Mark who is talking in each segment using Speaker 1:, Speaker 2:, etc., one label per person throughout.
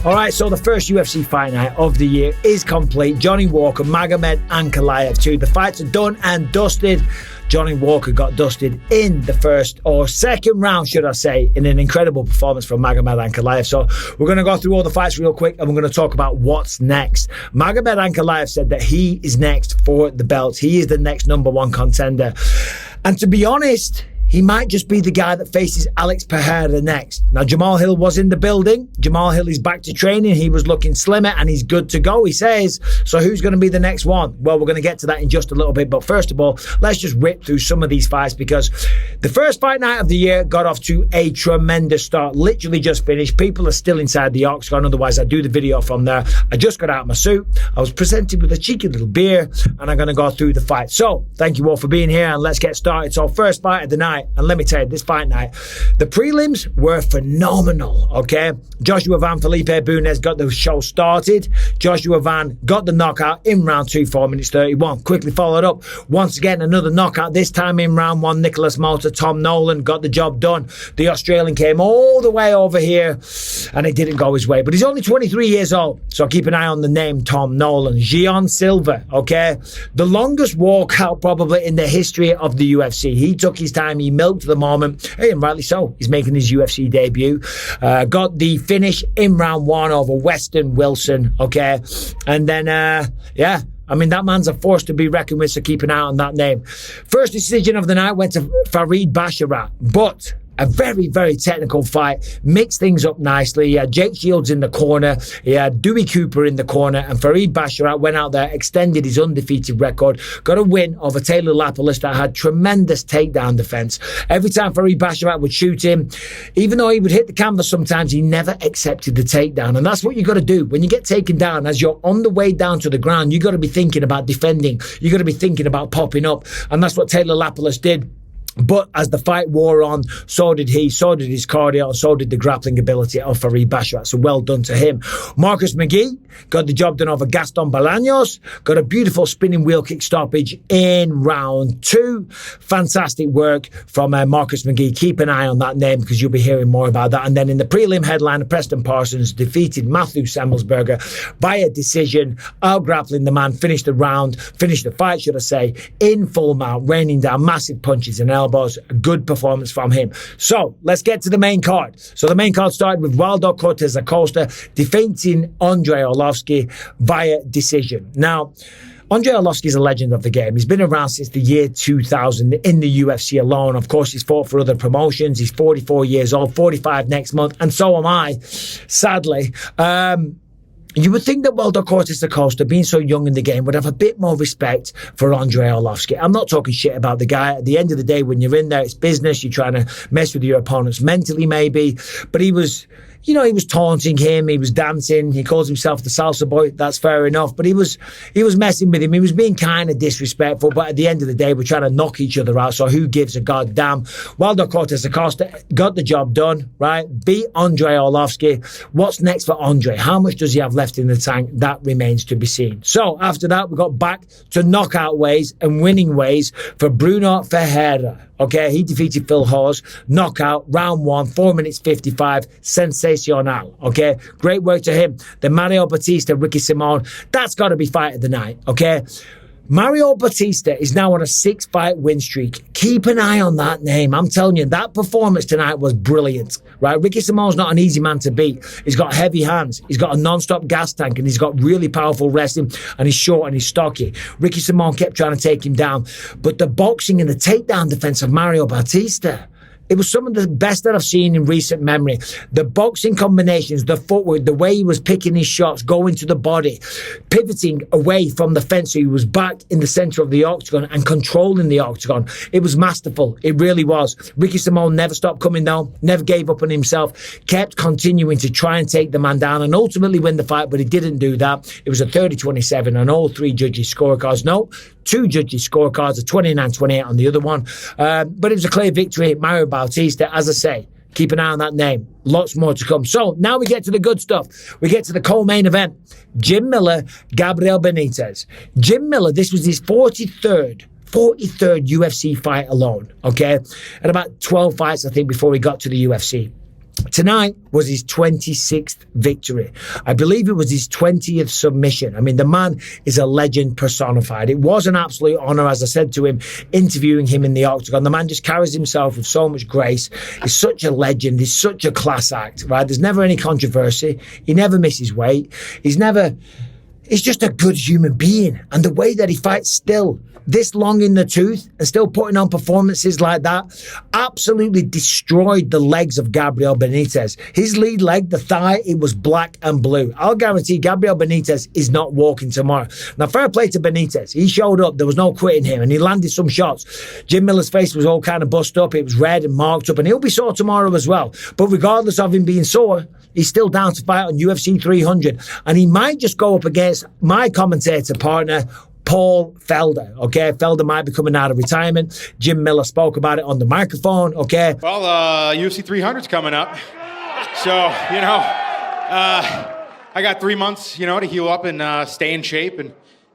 Speaker 1: All right, so the first UFC Fight Night of the year is complete. Johnny Walker, Magomed Ankalaev 2. The fights are done and dusted. Johnny Walker got dusted in the first or second round, should I say, in an incredible performance from Magomed Ankalaev. So we're going to go through all the fights real quick and we're going to talk about what's next. Magomed Ankalaev said that he is next for the belt. He is the next number one contender. And to be honest, he might just be the guy that faces Alex Pereira next. Now, Jamahal Hill was in the building. Jamahal Hill is back to training. He was looking slimmer and he's good to go, he says. So who's going to be the next one? Well, we're going to get to that in just a little bit. But first of all, let's just rip through some of these fights because the first fight night of the year got off to a tremendous start. Literally just finished. People are still inside the octagon. Otherwise, I do the video from there. I just got out of my suit. I was presented with a cheeky little beer and I'm going to go through the fight. So thank you all for being here and let's get started. So first fight of the night. And let me tell you, this fight night, the prelims were phenomenal, okay? Joshua Van Felipe Bunez got the show started. Joshua Van got the knockout in round 2, 4 minutes 31. Quickly followed up. Once again, another knockout, this time in round 1. Nicholas Malta, Tom Nolan got the job done. The Australian came all the way over here and it didn't go his way. But he's only 23 years old, so keep an eye on the name Tom Nolan. Gian Silva, okay? The longest walkout probably in the history of the UFC. He took his time, he milked the moment, hey, and rightly so. He's making his UFC debut. Got the finish in round 1 over Weston Wilson, okay? And then, yeah, I mean, that man's a force to be reckoned with, so keep an eye on that name. First decision of the night went to Farid Basharat, but a very, very technical fight. Mixed things up nicely. He had Jake Shields in the corner. He had Dewey Cooper in the corner. And Farid Basharat went out there, extended his undefeated record, got a win over Taylor Lapalus that had tremendous takedown defense. Every time Farid Basharat would shoot him, even though he would hit the canvas sometimes, he never accepted the takedown. And that's what you got to do. When you get taken down, as you're on the way down to the ground, you got to be thinking about defending. You got to be thinking about popping up. And that's what Taylor Lapalus did. But as the fight wore on, so did he, so did his cardio, and so did the grappling ability of Farid Basharat. So well done to him. Marcus McGee got the job done over Gaston Bolaños. Got a beautiful spinning wheel kick stoppage in round 2. Fantastic work from Marcus McGee. Keep an eye on that name because you'll be hearing more about that. And then in the prelim headliner, Preston Parsons defeated Matthew Semmelsberger by a decision, out-grappling the man, finished the fight, should I say, in full mount, raining down massive punches and elbows. A good performance from him. So let's get to the main card. So the main card started with Waldo Cortez Acosta defeating Andrei Arlovski via decision. Now, Andrei Arlovski is a legend of the game. He's been around since the year 2000 in the UFC alone. Of course, he's fought for other promotions. He's 44 years old, 45 next month, and so am I, sadly. You would think that Waldo Cortez Acosta, being so young in the game, would have a bit more respect for Andrei Arlovski. I'm not talking shit about the guy. At the end of the day, when you're in there, it's business. You're trying to mess with your opponents mentally, maybe. But he was, you know, he was taunting him. He was dancing. He calls himself the salsa boy. That's fair enough. But he was messing with him. He was being kind of disrespectful. But at the end of the day, we're trying to knock each other out. So who gives a goddamn? Waldo Cortez Acosta got the job done, right? Beat Andrei Arlovski. What's next for Andrei? How much does he have left in the tank? That remains to be seen. So after that, we got back to knockout ways and winning ways for Bruno Ferreira. Okay, he defeated Phil Hawes, knockout, round 1, 4 minutes 55, sensational. Okay, great work to him. Then Mario Batista, Ricky Simon, that's got to be fight of the night. Okay, Mario Batista is now on a 6-fight win streak. Keep an eye on that name. I'm telling you, that performance tonight was brilliant, right? Ricky Simon's not an easy man to beat. He's got heavy hands. He's got a non-stop gas tank, and he's got really powerful wrestling, and he's short and he's stocky. Ricky Simon kept trying to take him down. But the boxing and the takedown defense of Mario Batista, it was some of the best that I've seen in recent memory. The boxing combinations, the footwork, the way he was picking his shots, going to the body, pivoting away from the fence so he was back in the center of the octagon and controlling the octagon. It was masterful. It really was. Ricky Simon never stopped coming down, never gave up on himself, kept continuing to try and take the man down and ultimately win the fight, but he didn't do that. It was a 30-27 on all 3 judges' scorecards. No, 2 judges' scorecards, a 29-28 on the other one. But it was a clear victory. Mario Bautista, as I say, keep an eye on that name. Lots more to come. So now we get to the good stuff. We get to the co-main event. Jim Miller, Gabriel Benitez. Jim Miller, this was his 43rd UFC fight alone, okay? And about 12 fights, I think, before he got to the UFC. Tonight was his 26th victory. I believe it was his 20th submission. I mean, the man is a legend personified. It was an absolute honor, as I said to him, interviewing him in the octagon. The man just carries himself with so much grace. He's such a legend. He's such a class act, right? There's never any controversy. He never misses weight. He's just a good human being. And the way that he fights still, this long in the tooth and still putting on performances like that, absolutely destroyed the legs of Gabriel Benitez. His lead leg, the thigh, it was black and blue. I'll guarantee Gabriel Benitez is not walking tomorrow. Now, fair play to Benitez. He showed up. There was no quitting him, and he landed some shots. Jim Miller's face was all kind of bust up. It was red and marked up, and he'll be sore tomorrow as well. But regardless of him being sore, he's still down to fight on UFC 300, and he might just go up against my commentator partner, Paul Felder, okay? Felder might be coming out of retirement. Jim Miller spoke about it on the microphone, okay?
Speaker 2: Well, UFC 300's coming up. So, I got 3 months, to heal up and stay in shape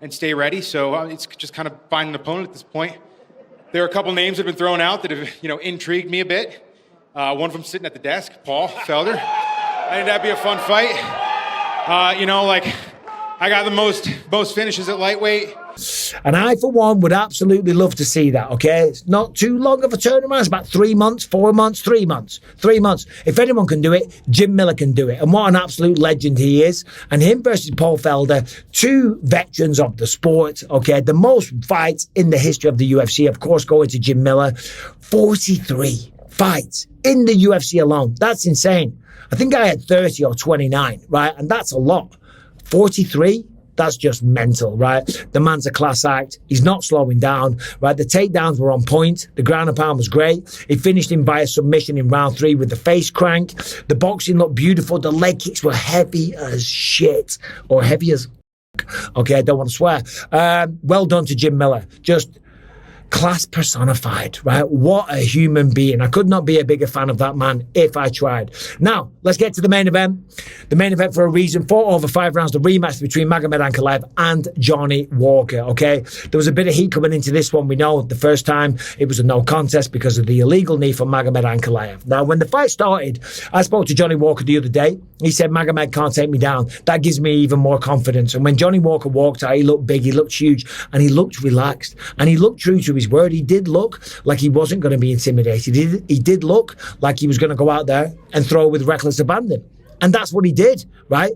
Speaker 2: and stay ready. So it's just kind of finding an opponent at this point. There are a couple names that have been thrown out that have, intrigued me a bit. One of them sitting at the desk, Paul Felder. I think that'd be a fun fight. I got the most finishes at lightweight.
Speaker 1: And I, for one, would absolutely love to see that, okay? It's not too long of a turnaround. It's about 3 months, 4 months, 3 months. 3 months. If anyone can do it, Jim Miller can do it. And what an absolute legend he is. And him versus Paul Felder, two veterans of the sport, okay? The most fights in the history of the UFC, of course, going to Jim Miller. 43 fights in the UFC alone. That's insane. I think I had 30 or 29, right? And that's a lot. 43? That's just mental, right? The man's a class act. He's not slowing down, right? The takedowns were on point. The ground and pound was great. He finished him via submission in round 3 with the face crank. The boxing looked beautiful. The leg kicks were heavy as shit, or heavy as... Okay, I don't want to swear. Well done to Jim Miller. Just class personified, right? What a human being. I could not be a bigger fan of that man if I tried. Now, let's get to the main event. The main event for a reason. 4 over 5 rounds, the rematch between Magomed Ankalaev and Johnny Walker, okay? There was a bit of heat coming into this one. We know the first time it was a no contest because of the illegal knee from Magomed Ankalaev. Now, when the fight started, I spoke to Johnny Walker the other day. He said, Magomed can't take me down. That gives me even more confidence. And when Johnny Walker walked out, he looked big, he looked huge, and he looked relaxed. And he looked true to his word. He did look like he wasn't going to be intimidated. He did look like he was going to go out there and throw with reckless abandon. And that's what he did, right?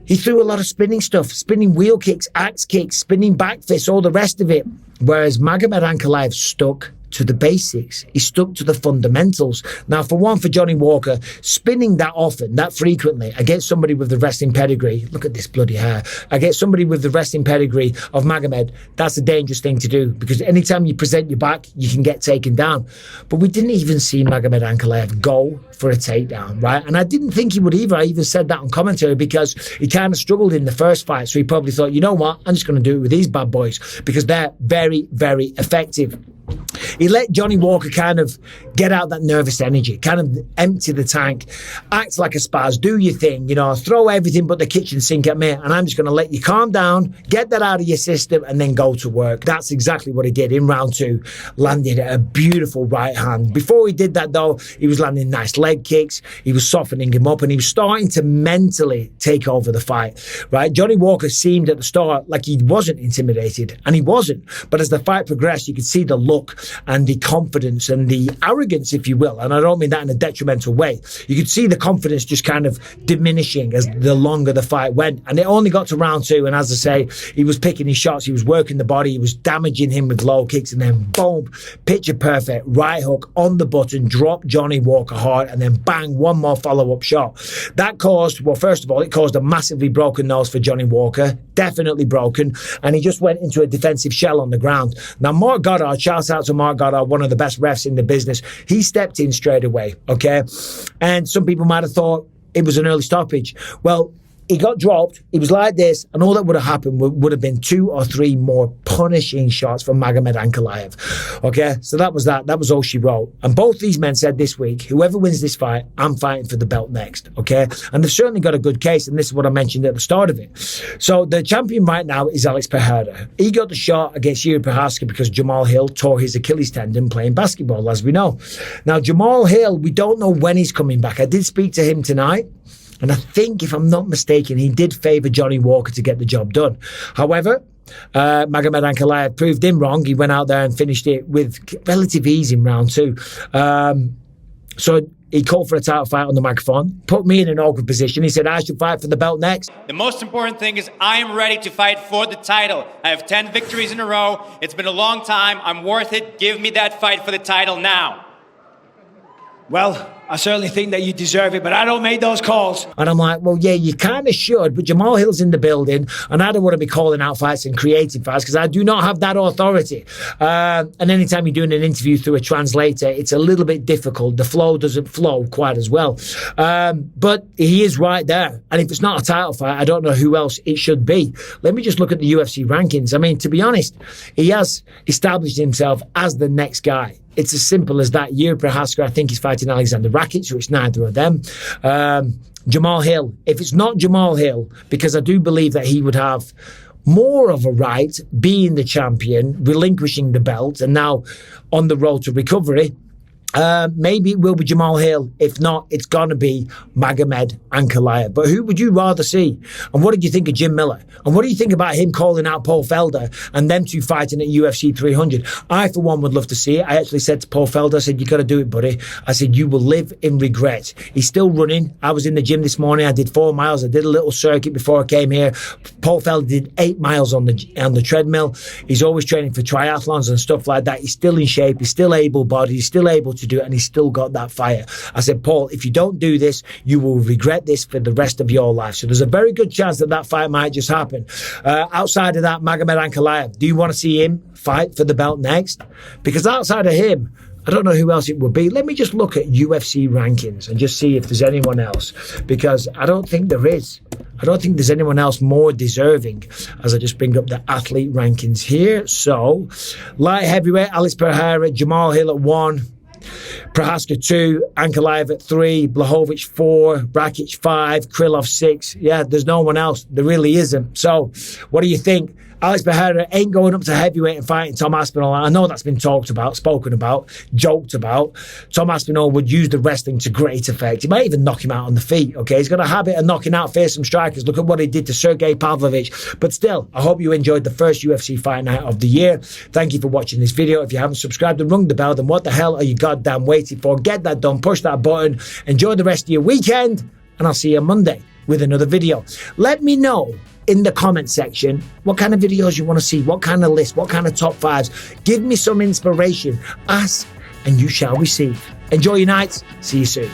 Speaker 1: He threw a lot of spinning stuff, spinning wheel kicks, axe kicks, spinning back fists, all the rest of it. Whereas Magomed Ankalaev stuck to the basics. He stuck to the fundamentals. Now, for one, for Johnny Walker, spinning that often, that frequently, against somebody with the wrestling pedigree, look at this bloody hair, against somebody with the wrestling pedigree of Magomed, that's a dangerous thing to do, because anytime you present your back, you can get taken down. But we didn't even see Magomed Ankalaev go for a takedown, right? And I didn't think he would either. I even said that on commentary because he kind of struggled in the first fight. So he probably thought, you know what, I'm just going to do it with these bad boys because they're very, very effective. He let Johnny Walker kind of get out that nervous energy, kind of empty the tank, act like a spaz, do your thing, throw everything but the kitchen sink at me, and I'm just going to let you calm down, get that out of your system, and then go to work. That's exactly what he did in round 2, landed a beautiful right hand. Before he did that, though, he was landing nice leg kicks, he was softening him up, and he was starting to mentally take over the fight, right? Johnny Walker seemed at the start like he wasn't intimidated, and he wasn't, but as the fight progressed, you could see the look and the confidence and the arrogance, if you will, and I don't mean that in a detrimental way. You could see the confidence just kind of diminishing as the longer the fight went, and it only got to round 2, and as I say, he was picking his shots, he was working the body, he was damaging him with low kicks, and then boom, picture perfect right hook on the button, drop Johnny Walker hard, and then bang, one more follow-up shot. That caused, well, first of all, it caused a massively broken nose for Johnny Walker, definitely broken, and he just went into a defensive shell on the ground. Now, Mark Goddard, shout out to Mark Goddard, one of the best refs in the business, he stepped in straight away, okay? And some people might have thought it was an early stoppage. Well, he got dropped. He was like this, and all that would have happened would have been 2 or 3 more punishing shots from Magomed Ankalaev. Okay, so that was that. That was all she wrote. And both these men said this week, whoever wins this fight, I'm fighting for the belt next. Okay, and they've certainly got a good case, and this is what I mentioned at the start of it. So the champion right now is Alex Pereira. He got the shot against Yuri Prochazka because Jamahal Hill tore his Achilles tendon playing basketball, as we know. Now, Jamahal Hill, we don't know when he's coming back. I did speak to him tonight. And I think, if I'm not mistaken, he did favour Johnny Walker to get the job done. However, Magomed Ankalaev proved him wrong. He went out there and finished it with relative ease in round 2. So he called for a title fight on the microphone, put me in an awkward position. He said I should fight for the belt next.
Speaker 3: The most important thing is I am ready to fight for the title. I have 10 victories in a row. It's been a long time. I'm worth it. Give me that fight for the title now.
Speaker 4: Well, I certainly think that you deserve it, but I don't make those calls.
Speaker 1: And I'm like, well, yeah, you kind of should, but Jamahal Hill's in the building, and I don't want to be calling out fights and creating fights because I do not have that authority. And anytime you're doing an interview through a translator, it's a little bit difficult. The flow doesn't flow quite as well. But he is right there. And if it's not a title fight, I don't know who else it should be. Let me just look at the UFC rankings. I mean, to be honest, he has established himself as the next guy. It's as simple as that. Yuri Prochazka, I think, is fighting Alexander Rakic, so it's neither of them. Jamahal Hill. If it's not Jamahal Hill, because I do believe that he would have more of a right being the champion, relinquishing the belt, and now on the road to recovery. Maybe it will be Jamahal Hill. If not, it's going to be Magomed Ankalaev. But who would you rather see? And what did you think of Jim Miller? And what do you think about him calling out Paul Felder and them two fighting at UFC 300? I, for one, would love to see it. I actually said to Paul Felder, I said, you got to do it, buddy. I said, you will live in regret. He's still running. I was in the gym this morning. I did 4 miles. I did a little circuit before I came here. Paul Felder did 8 miles on the treadmill. He's always training for triathlons and stuff like that. He's still in shape. He's still able-bodied. He's still able to do it, and he's still got that fire. I said, Paul, if you don't do this, you will regret this for the rest of your life. So there's a very good chance that that fight might just happen. Outside of that, Magomed Ankalaev, do you want to see him fight for the belt next? Because outside of him, I don't know who else it would be. Let me just look at UFC rankings and just see if there's anyone else, because I don't think there is. I don't think there's anyone else more deserving, as I just bring up the athlete rankings here. So, light heavyweight, Alex Pereira, Jamahal Hill at 1, Prochazka 2, Ankalaev at 3, Blachowicz 4, Rakic 5, Krylov 6. Yeah, there's no one else. There really isn't. So, what do you think? Alex Pereira ain't going up to heavyweight and fighting Tom Aspinall. I know that's been talked about, spoken about, joked about. Tom Aspinall would use the wrestling to great effect. He might even knock him out on the feet, okay? He's got a habit of knocking out fearsome strikers. Look at what he did to Sergey Pavlovich. But still, I hope you enjoyed the first UFC Fight Night of the year. Thank you for watching this video. If you haven't subscribed and rung the bell, then what the hell are you goddamn waiting for? Get that done. Push that button. Enjoy the rest of your weekend. And I'll see you on Monday with another video. Let me know in the comment section what kind of videos you want to see, what kind of list, what kind of top 5s. Give me some inspiration. Ask and you shall receive. Enjoy your night. See you soon.